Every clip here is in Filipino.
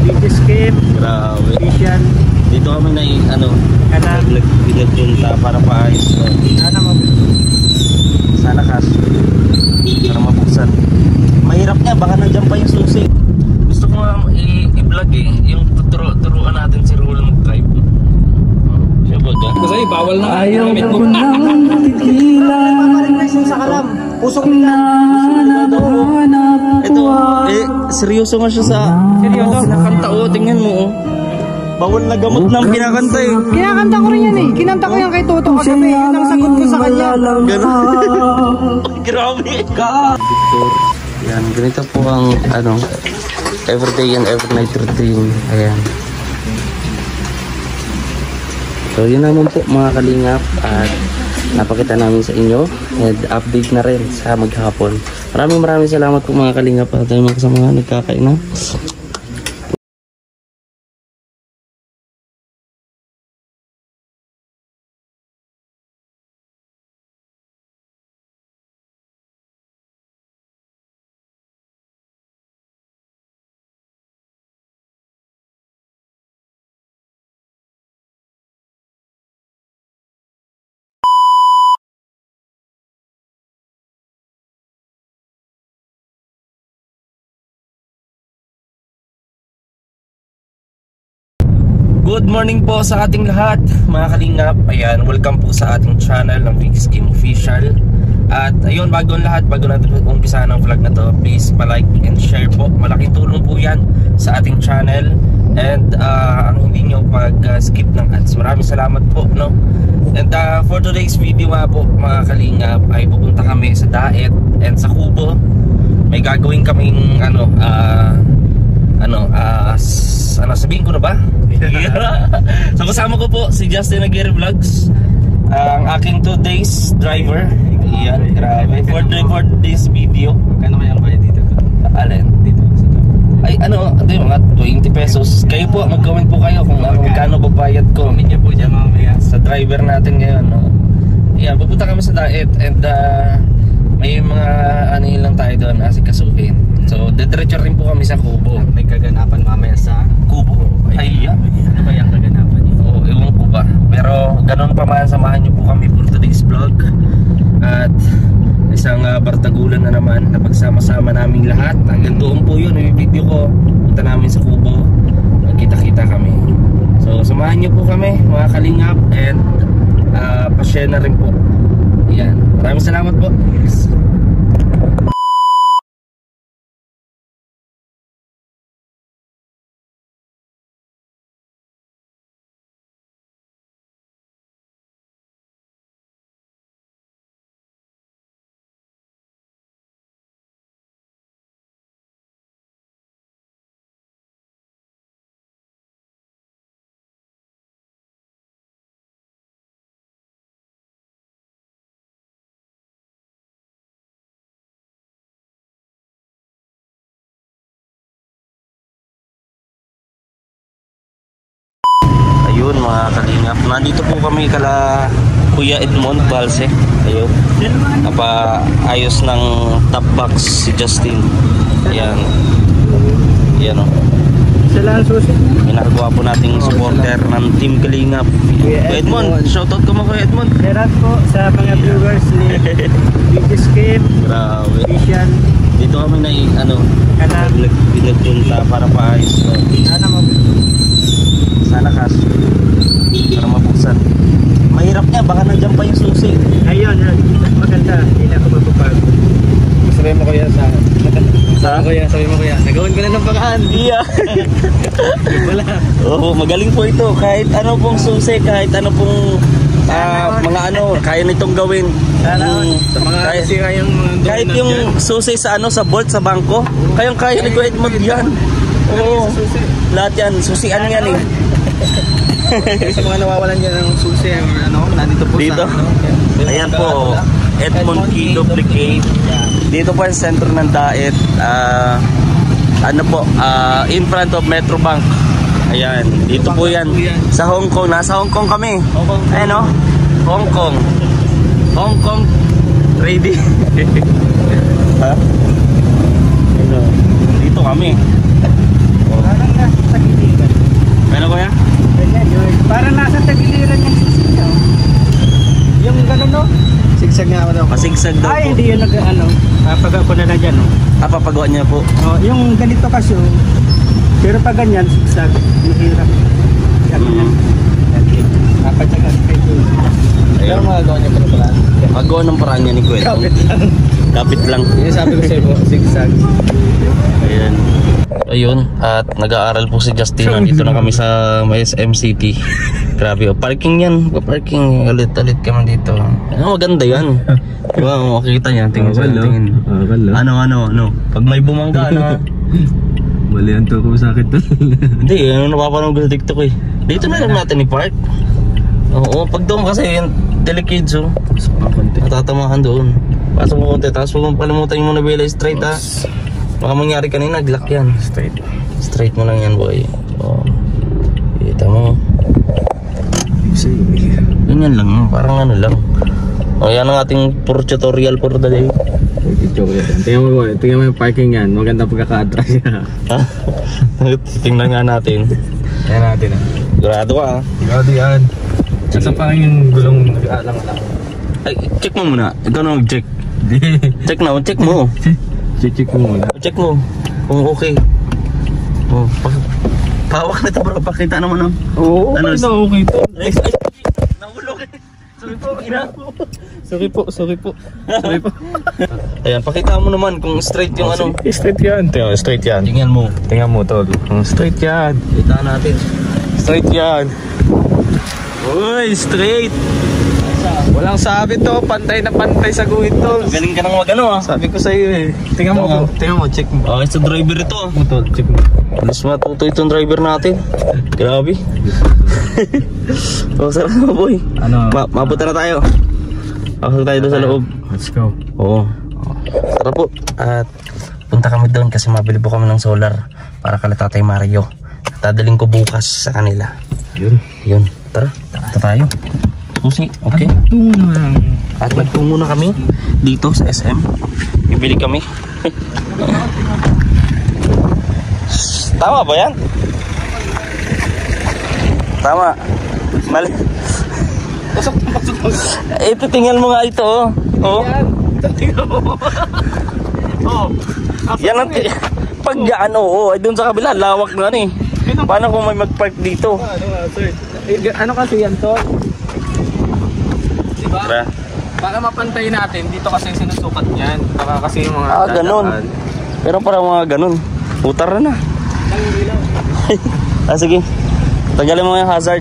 Beach Escape. Grabe. Official. Dito kami na pinagpunta para paayos to. Sana kas. Para mabuksan. Mahirap niya, baka nandiyan pa yung susi. Gusto ko nga i-vlog yung turuan natin si Rule mag-drive. Siya ba ka? Kasi bawal na. Ayaw ko nang tigilan. Sa kalam. Pusok nila. Ito, seryoso nga siya sa kinakanta tingnan mo bawal na gamot ng kinakanta Kinakanta ko rin yan kinanta ko yan kay Toto kagabi. Yun ang sagot ko sa kanya. Grabe ka. Yan, ganito po ang everyday and every night routine. Ayan. So yun naman po mga kalingap at napakita namin sa inyo and update na rin sa maghapon. Maraming salamat po mga kalingap at tayo mga kasama nagkakain na. Good morning po sa ating lahat mga kalingap. Ayan, welcome po sa ating channel ng Big Scheme Official. At ayun, bago natin umpisa ng vlog na to, please pa-like and share po. Malaking tulong po yan sa ating channel. And ang hindi nyo pag-skip ng ads, maraming salamat po, no? And for today's video nga po mga kalingap, ay pupunta kami sa Daet and sa Kubo. May gagawin kaming sabihin ko na ba? So kasama ko po si Justin Aguirre Vlogs, ang aking 2 days driver. Yan, grabe. For this video. Kano kaya bayad dito? Alin? Dito. Ay mga 20 pesos. Kayo po, mag-comment po kayo kung magkano babayad ko. Comment niyo po dyan mamaya. Sa driver natin ngayon. Yan, pupunta kami sa Daet and may mga lang tayo doon asikasuhin. So, dediretso rin po kami sa Kubo. May kaganapan mamaya sa Kubo. Ay, ano ba yung kaganapan niyo? Oo, ewan ko ba. Pero ganun pa man, samahan niyo po kami for today's vlog. At isang bartagulan na naman na pagsama-sama naming lahat. Hanggang doon po yun, yung video ko. Punta namin sa Kubo. Magkita-kita kami. So, samahan niyo po kami mga kalingap. And pa-share na rin po. Yan. Maraming salamat po. Ayun mga kalingap, nandito po kami kala Kuya Edmond Balse. Ayun, ayos ng top box si Justin. Yan. Yan Sila ang susi. Pinakagawa po nating supporter ng Team Kalingap. Kuya Edmond, shoutout ko mo Kuya Edmond. Meron po sa mga viewers ni Beach Escape. Grabe. Official. Dito kami na pinagpunta para paayos to. Sana kas. Para mabuksan. Mahirap niya, baka nandiyan pa yung susi. Ayun, maganda. Hindi na ako mapapag. Sabihin mo kuya sabi mo kuya, nagawin ko na ng paraan. Iya. Wala. Oo, magaling po ito. Kahit ano pong susi, kahit ano pong kaya nitong gawin. Kahit yung susi sa sa bolt sa bangko, kaya ni Kuya Edmond yan. Oo. Lahat yan, susian yan eh. Sa mga nawawalan dyan ng susi, nandito po dito. Ayan po, Edmond Key Duplicate. Dito po yung sentro ng Daet. In front of Metro Bank. Ayan, dito po yan. Sa Hong Kong, nasa Hong Kong kami. Ayan Hong Kong. Hong Kong ready. Ha? Dito kami. yung gano'n no? Sigsag nga ako daw. Pasigsag daw Ay, po. hindi yun ano. Papagawa ko na lang dyan, no? Papagawa niya po. Oh, yung ganito kasi, oh. Pero pag ganyan, sigsag, mahirap. Ganyan. Papatsagan kayo. Pero magagawa niya pala pala. Magawa ng paraan niya ni Kuya. Kapit lang. Yung sabi ko sa'yo po, sigsag. Ayan. Ayun, at nag-aaral po si Justin. Nandito na kami sa SM City. Grabe, oh. Parking yan. Parking, alit-alit kami dito. Maganda yan. Diba, makikita niya. Tingin sa tingin. Ano. Pag may bumangga, Mali ang tuko sa akin to. Hindi, napapanood ko sa TikTok eh. Dito na lang natin i-park. Oo, pag doon kasi yung telekids oh. Natatamahan doon. Pasok mo konti, tapos huwag palimutan yung Monobela straight ha. Baka mangyari kanina, nag-lock yan. Straight mo lang yan boy. Oh. Kita mo. Ganyan lang, parang ano lang. O yan ang ating puro tutorial for the day. Joke yan. Tingnan mo yung parking yan. Maganda pagkaka-attract niya. Ha? Tingnan nga natin. Tingnan natin ah. Sigurado ka ha. Sigurado yan. Nasa pa yung gulong nag-aalang-alang. Ay, check mo muna. Ikaw na mag-check. Check na, check mo. Check mo muna. Check mo kung okay. Oh, pahawak na ito bro, pakita naman ng... Oo, ano, na okay to. Ay, nahulog eh. Sorry po. Sorry po. Ayan, pakita mo naman kung straight yung ano. Straight yan. Tingnan, straight yan. Tingnan mo. Tingnan mo tol. Straight yan. Kita natin. Straight yan. Uy, straight. Walang sabi to, pantay na pantay sa guhit tol. Galing ka nang magano ah. Sabi ko sa iyo eh. Tingnan mo, check mo. Okay, sa driver ito ah. Tol, check mo. Mas matuto itong driver natin. Grabe. Oh, sarap na boy. Ano? Mapunta na tayo. Pasok tayo doon sa loob. Let's go. Oo. Tara po. At punta kami doon kasi mabili po kami ng solar para kala Tatay Mario. Dadaling ko bukas sa kanila. Yun. Tara. Tara tayo. Susi. Okay. At nagtungo na kami dito sa SM. Bibili kami. Tama ba yan? Tama. Mali. Ito, tingnan mo nga ito oh. Oh. Tingnan mo. Oh. Yan ang pag yan oo. Ay doon sa kabila, lawak na eh. Paano kung may mag-park dito? Ano kasi yan to? Diba? Tara. Para mapantay natin, dito kasi sinusukat niyan. Baka kasi yung mga Ganun. Pero parang mga ganun. Putar na. Sige. Tagalin mo yung hazard.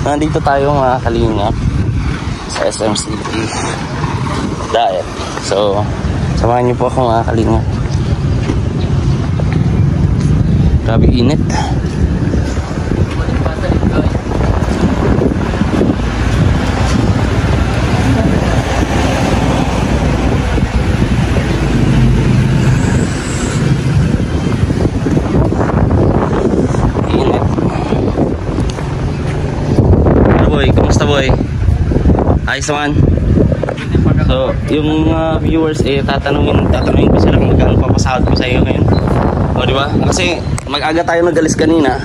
Nandito tayo mga kalingap sa SM City Diet. So, samahan niyo po ako mga kalingap. Grabe init. Boy, ayos naman. So, yung viewers tatanungin ko sila kung magkano papasahod ko sa iyo ngayon. O, di ba? Kasi mag-aga tayo nag-alis kanina.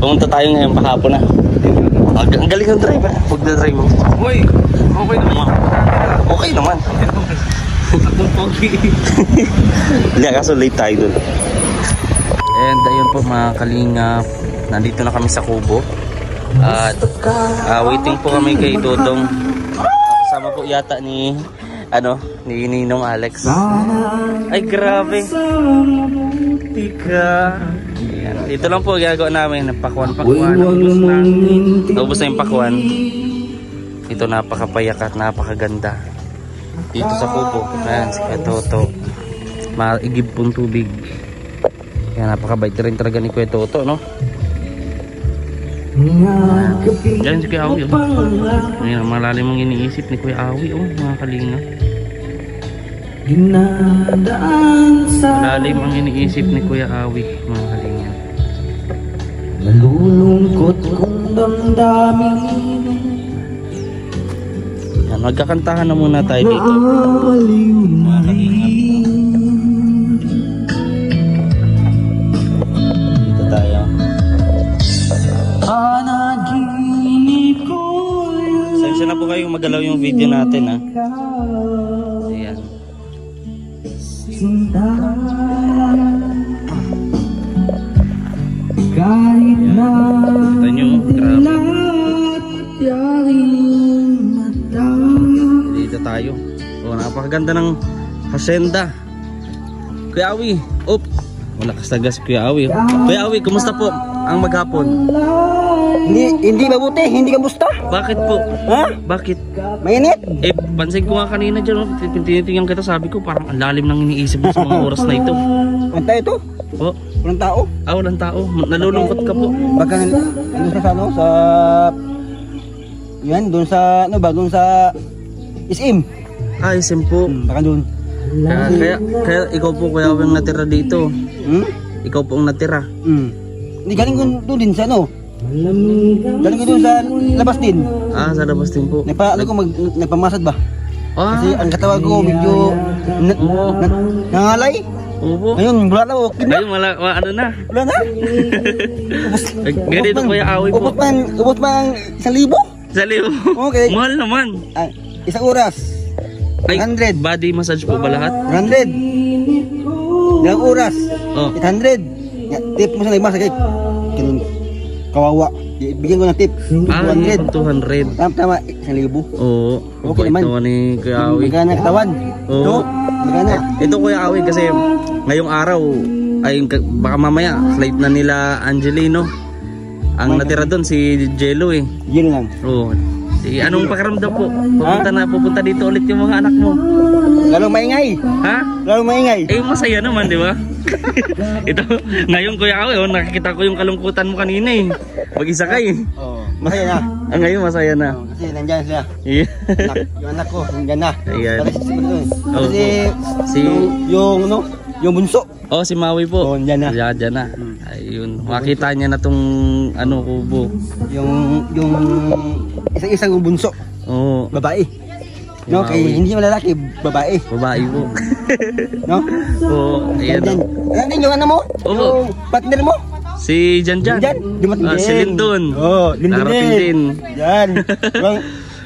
Pumunta tayo ngayon pakapon na. Ang galing ng driver. Pag na-drive mo. Uy, okay naman. Okay naman. Akong pogi. Hindi, kaso late tayo dun. And ayun po mga kalingap. Nandito na kami sa Kubo. At waiting po kami kay Dodong. Kasama po yata ni Ninong Alex. Ay grabe. Yan. Ito lang po ginagawa namin. Pakwan. Naubos na yung pakwan. Ito napakapayak at napakaganda. Dito sa Kubo. Ayan si Kuya Toto. Maigib pong tubig. Yan, napakabait rin talaga ni Kuya Toto, no? Diyan si Kuya Awi, oh. Ayan, malalim ang iniisip ni Kuya Awi, oh, mga kalinga. Malalim ang iniisip ni Kuya Awi, mga kalinga. Nalulungkot kong damdamin. Yan, magkakantahan na muna tayo dito. Mga kalinga. Dito tayo. Sensya na po kayo, magalaw yung video natin ha. Ayan. Kahit na Kita nyo, grabe. Dito tayo. Oh, napakaganda ng hacienda. Kuya Awi, op. Malakas taga si Kuya Awi. Kuya Awi, kumusta po ang maghapon? Hindi mabuti, hindi kamusta? Bakit po? Ha? Bakit? Mainit? Eh, pansin ko nga kanina dyan, tinitingnan kita, sabi ko parang ang lalim ng iniisip mo sa mga oras na ito. Punta ito? Oh, Walang tao? walang tao. Nalulungkot ka po. Baka ano sa ano sa yan doon sa ano ba doon sa SM. Ay, simpo. Baka doon. Kaya ikaw po Kuya Awi ang natira dito. Ikaw po ang natira. Hindi galing ko doon din sa ano. Galing ko doon sa labas din. Ah, sa labas din po. Ano ko nagpamasad ba? Ah, Kasi ang katawan ko medyo nangalay. opo. Ngayon wala na okay na. Ngayon, ano na. Wala na. Ganito Kuya Awi po. Ubot pa ang 1,000. Sa libo. Okay. Mahal naman. Isang oras. Ay, 100. body massage po ba lahat? 100. Ilang oras? Oh. 800. Tip mo sa nagmasa kay ganun. Kawawa. Bigyan ko ng tip. Ah, 200. 200. Tama, 1,000. Oo. Okay naman. Ito ni Kuya Awi. Magana katawan. Oo. Ito. Magana. Ito Kuya Awi kasi ngayong araw ay baka mamaya flight na nila Angelino. Ang natira doon si Jello eh. Yun lang. Oo. Anong pakiramdam po? Pupunta dito ulit yung mga anak mo. Lalong maingay. Ha? Lalong maingay. Eh masaya naman, di ba? Ito, ngayon Kuya Awi, nakikita ko yung kalungkutan mo kanina eh. Mag-isa ka eh. Oh, masaya na. Ngayon masaya na. Kasi nandyan sila. Yeah. Yung anak ko, nandyan na. Ayan. Kasi yung bunso. Oh, si Maui po. Oh, nandyan na. Diyan na. Ayun. Makita niya na tong ano kubo. Yung isang bunso. Oo. Babae. No, kay hindi malalaki, babae. Babae po. No? Oo. Ayan. Nandyan yung ano mo? Oo. Yung partner mo? Si Janjan. Dumating din. Si Lindon. Oh, Lindon Darating din. Yan.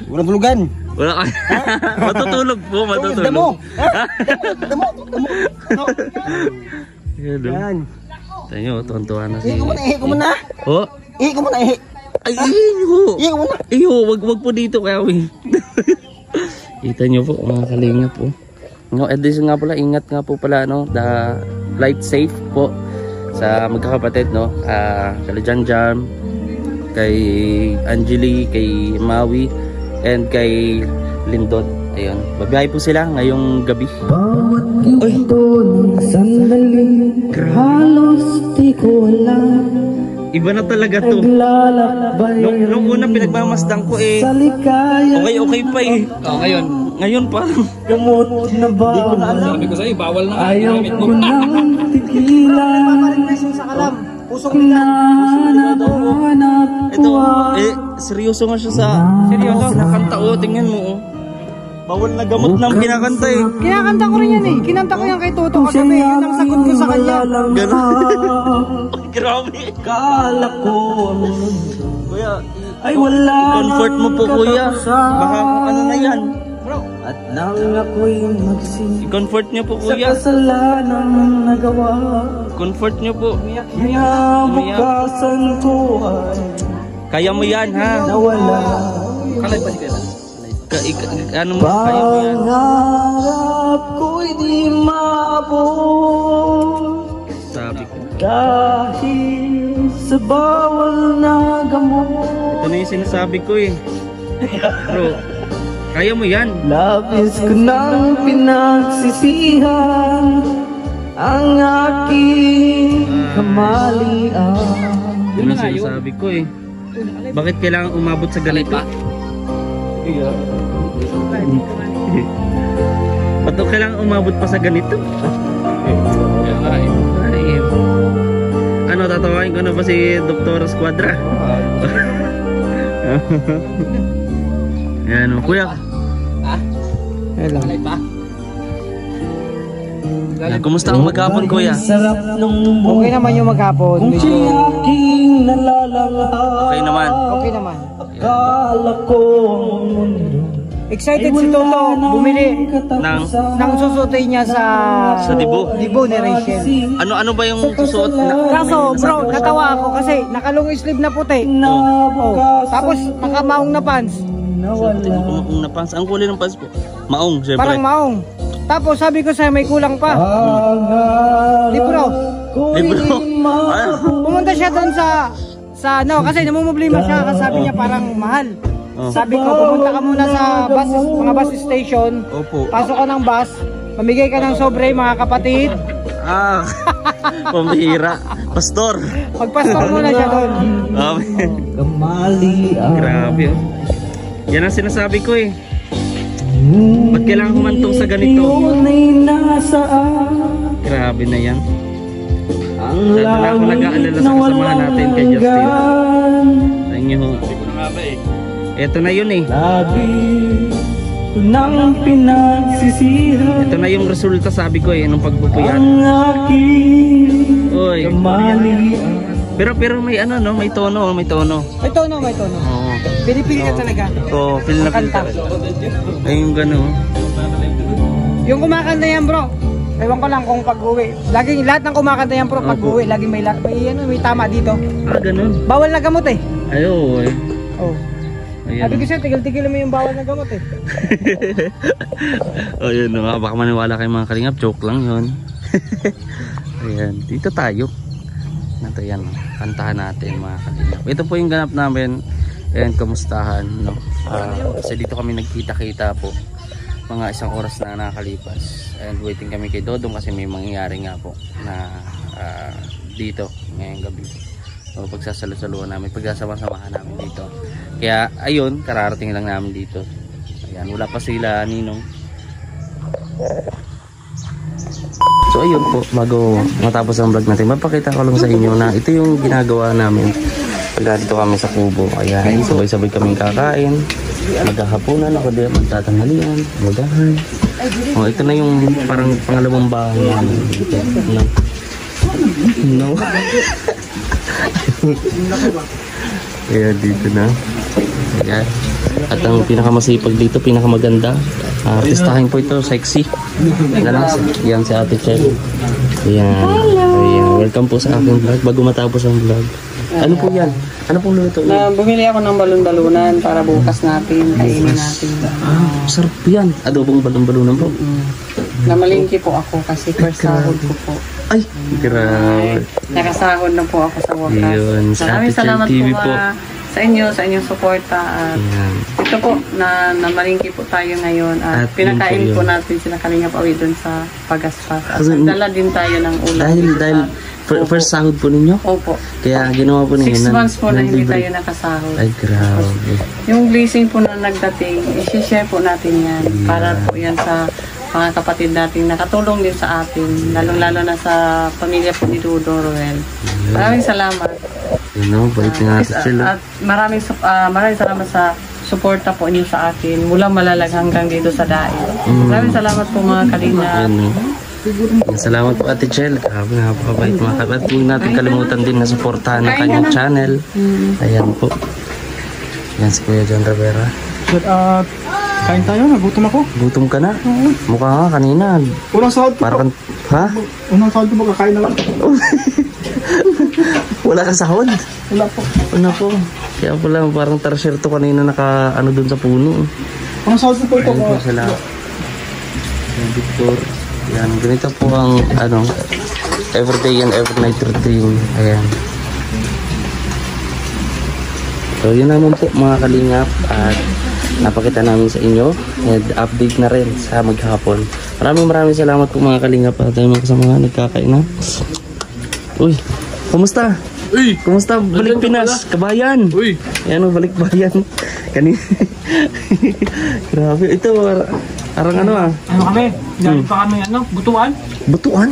Walang tulugan. Wala ka. Matutulog po, matutulog. Damo. Damo. No. Yan. Tayo, tuwan-tuwa na si. Ihi ko muna. Oh. Ihi ko muna. Ay, iyo. Ihi ko muna. Iyo, wag po dito Kuya Awi. Kita nyo po, mga kalingap po. No, edison nga pala, ingat nga po pala, no, the flight safe po sa magkakapatid, no, kay Janjan, kay Angeli, kay Maui, and kay Lindon. Ayun, babiyahe po sila ngayong gabi. Bawat ginto ng sandali, halos di ko alam. Iba na talaga to. Naglalakbay Nung una pinagmamasdan ko eh, sa likaya. okay pa eh. Ngayon pa. Gamot na ba? Di ko na alam. Sabi ko sa'yo, bawal na. Ayaw ko nang tigilan. Hinahanap Ito, seryoso nga siya sa kinakanta. Oh, tingnan mo oh. Bawal na gamot na ang kinakanta eh. Kinakanta ko rin yan eh. Kinanta ko yan kay Toto kagabi. Yun ang sagot ko sa kanya. Grabe. Kala ko Kuya, ay wala. comfort mo po kuya. Baka ano na yan. At nang ako'y magsisi I-comfort niyo po sa kuya. kasalanang nagawa, Comfort niyo po. kinabukasan ko ay Kaya mo yan ha. nawala. Ano mo? Kaya mo yan. Pangarap ko'y di maabot Sabi ko. dahil sa bawal na gamot. Ito na yung sinasabi ko eh. Bro, kaya mo yan. Labis ko nang pinagsisihan ang aking kamalian. Yun ang sinasabi ko eh. Bakit kailangan umabot sa ganito? Ba't kailangan umabot pa sa ganito? Ay, ano, tatawain ko na ba si Dr. Squadra? Yan o, kuya. Kumusta ang maghapon kuya? Sarap nung Okay naman yung maghapon. kung Medyo siya'y aking nalalangha. Okay naman. okay naman. Akala ko ang mundo Excited si Toto bumili Nang, ng susutoy niya sa Dibo? Dibo ni Rachel. Ano ba yung susuot na? Kaso bro, natawa ako kasi nakalong sleeve na puti. Oh. Tapos nakamaong na pants. Maong na pants. Ang kulay ng pants po? Maong, syempre. Parang maong. Tapos sabi ko sa'yo may kulang pa. Libro. Libro. Pumunta siya doon sa ano kasi namumblema siya kasi sabi niya parang mahal. Sabi ko pumunta ka muna sa mga bus station. Opo. Pasok ka ng bus, pamigay ka ng sobre mga kapatid. Pambihira. Pastor. Magpastor muna siya doon. Grabe oh. Yan ang sinasabi ko eh. Ba't kailangan humantong sa ganito? Grabe na yan. Dahil ako nag-aalala sa kasamahan natin kay Justin. Sa inyo ho. Ito na yun eh. Ito na yung resulta sabi ko eh nung pagpupuyat. Oy. Pero may ano no, may tono. May tono. Oo. Pinipili ka talaga. Oo, feel na feel Kanta. Ay yung gano'n. Yung kumakanta yan bro. Ewan ko lang kung pag-uwi. Laging lahat ng kumakanta yan bro pag-uwi, laging may tama dito. Gano'n. Bawal na gamot eh. Ayo eh. Oh. Ayan. Sabi ko siya, tigil-tigil mo yung bawal na gamot eh. O yun no, baka maniwala kayo mga kalingap, joke lang yun. Ayan, dito tayo. Ito yan, kantahan natin mga kalingap. Ito po yung ganap namin. Ayan, kamustahan no? Kasi dito kami nagkita-kita po. Mga isang oras na nakakalipas. And waiting kami kay Dodong kasi may mangyayari nga po na dito ngayong gabi. So pagsasalo-saluhan namin, pagsasama-samahan namin dito. Kaya ayun, kararating lang namin dito. Ayan, wala pa sila Ninong. So ayun po, bago matapos ang vlog natin, mapakita ko lang sa inyo na ito yung ginagawa namin pag dito kami sa kubo. Ayan, sabay-sabay kaming kakain, maghahaponan ako din, magtatanghalian, magahan. Oh, ito na yung parang pangalawang bahay namin dito. No. Ayan, dito na. Ayan. At ang pinakamasipag dito, pinakamaganda, artistahin po ito, sexy. Yan si Ate Chel. Ayan. Ayan. Welcome po sa aking vlog bago matapos ang vlog. Ano po yan? Ano pong luto yan? Bumili ako ng balon-balunan para bukas natin, kainin natin. Sarap yan. Adobong balon-balunan po. Namalingki po ako kasi first sahod ko po. Ay, grabe. Nakasahod na po ako sa wakas. Yun, sa Maraming Ate Chel salamat TV po po. sa inyong suporta. At Ayan. ito po, namalingki po tayo ngayon. At At pinakain yun po po yun. natin sila Kalingap Awi doon sa Pagaspas. At Kasi- nagdala din tayo ng ulam. Dahil first sahod po ninyo? Opo. Kaya ginawa po ninyo 6 months po na hindi libre. tayo nakasahod. Ay, grabe. Yung blessing po na nagdating, i-share po natin yan. Para po yan sa mga kapatid natin nakatulong din sa atin. Lalong-lalo na sa pamilya po ni Dudo Roel. Maraming salamat. Yun o, bait nga Ate Chel. At maraming salamat sa suporta po niyo sa akin. Mula Malalag hanggang dito sa Daig. Maraming salamat po mga kalinga. Ayan o. Salamat po Ate Chel. Grabe, napakabait mga kapatid. At huwag natin kalimutan din na suportahan ang kanyang channel. Ayan po. Yan si Kuya John Rivera. Kain tayo, nagutom ako. Gutom ka na? Mukha nga kanina. Unang sahod ko Parang, ha? Unang sahod ko kakain na lang. Wala ka sahod? Wala po. Ano po? Kaya pala parang tarsyerto kanina naka ano dun sa puno. Unang sahod ko po ito. Ayan po sila. Ayan, Victor. Ayan, ganito po ang ano, everyday and every night routine. Ayan. So yun naman po mga kalingap at napakita namin sa inyo and update na rin sa maghapon. Maraming salamat po mga kalingap at tayo mga kasama nagkakain na. Uy, kumusta? Uy! Kumusta? Balik Pinas, kabayan. Uy! Ayan o, balik bayan. Kanina. Grabe. Ito, parang ano ah. Ano kami? Galing pa kami, butuan? Butuan?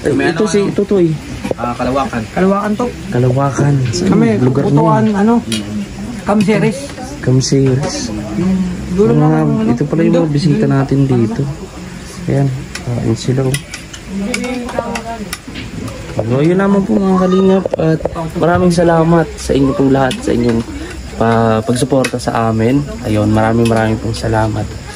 Ay, ito si Tutoy. Kalawakan. Kalawakan to. Kalawakan. Sa Kami, lugar butuan, niya. Kamseres. Kamsiris. Dulo na Ito pala yung mga bisita natin dito. Ayan. Ayan sila oh. So, yun naman po mga kalingap at maraming salamat sa inyo pong lahat sa inyong pagsuporta sa amin. Ayun, maraming pong salamat.